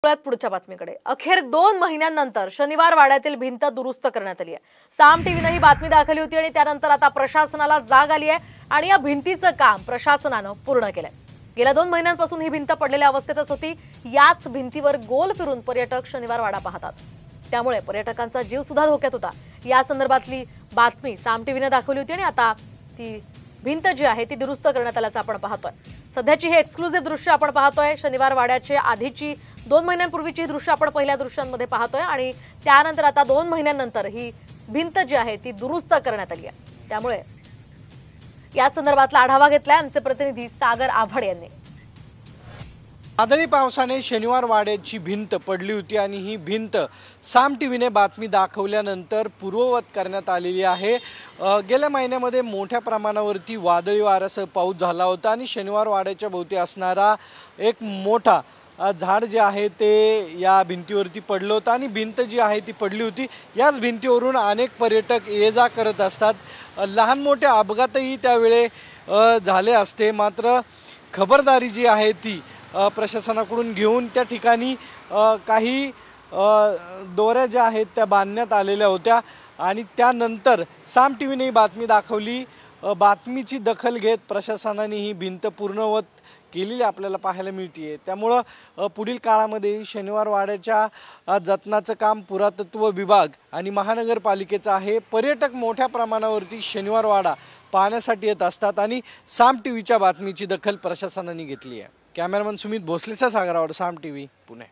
पुढच्या बातमीकडे अखेर 2 महिन्यांनंतर शनिवार वाड्यातील भिंत दुरुस्त करण्यात आली आहे। साम टीव्हीने ही बातमी दाखवली होती आणि त्यानंतर आता प्रशासनाला जाग आली आहे आणि या भिंतीचं काम प्रशासनाने पूर्ण केलंय। गेल्या 2 महिन्यांपासून ही भिंत पडलेल्या अवस्थेतच होती। याच भिंतीवर गोल फिरून पर्यटक शनिवार वाडा पाहतात, त्यामुळे पर्यटकांचा जीव सुद्धा धोक्यात होता। या संदर्भातली बातमी साम टीव्हीने दाखवली होती आणि आता ती भिंत जी आहे ती दुरुस्त करण्यात आल्याचं आपण पाहतोय। सध्याची हे एक्सक्लुसिव्ह दृश्य आपण पाहतोय। शनिवार वाड्याचे आधीची 2 महिन्यांपूर्वीची दृश्य आपण पहिल्या दृश्यांमध्ये पाहतोय आणि त्यानंतर आता 2 महिन्यांनंतर ही भिंत जी आहे ती दुरुस्त करण्यात आली आहे। त्यामुळे या संदर्भातला आढावा घेतलाय आमचे प्रतिनिधी सागर आव्हाड यांनी। वादळी पावसाने शनिवार वाड्याची भिंत पडली होती आणि ही भिंत साम टीव्हीने बातमी दाखवल्यानंतर पूर्ववत करण्यात आलेली आहे। गेल्या महिन्यामध्ये मोठ्या प्रमाणावरती वादळी वाऱ्यासह पाऊस झाला होता आणि शनिवार वाड्याच्या भोवती असणारा एक मोठा झाड जे आहे ते या भिंतीवरती पडलं होतं आणि भिंत जी आहे ती पडली होती। याच भिंतीवरून अनेक पर्यटक ये जा करत असतात। लहान मोठे अपघातही त्यावेळे झाले असते, मात्र खबरदारी जी आहे ती प्रशासनाकडून घेऊन त्या ठिकाणी काही दोऱ्या ज्या आहेत त्या बांधण्यात आलेल्या होत्या आणि त्यानंतर साम टीव्हीने बातमी दाखवली। बातमीची दखल घेत प्रशासनाने ही भिंत पूर्णवत केलेली आपल्याला पाहायला मिळते। त्यामुळे पुढील काळामध्ये शनिवार वाड्याच्या जतनाचं काम पुरातत्व विभाग आणि महानगरपालिकेचं आहे। पर्यटक मोठ्या प्रमाणावरती शनिवार वाडा पाहण्यासाठी येत असतात आणि साम टीव्हीच्या बातमीची दखल प्रशासनाने घेतली आहे। कॅमेरामन सुमित भोसलेचा सागरावर साम टीव्ही पुणे।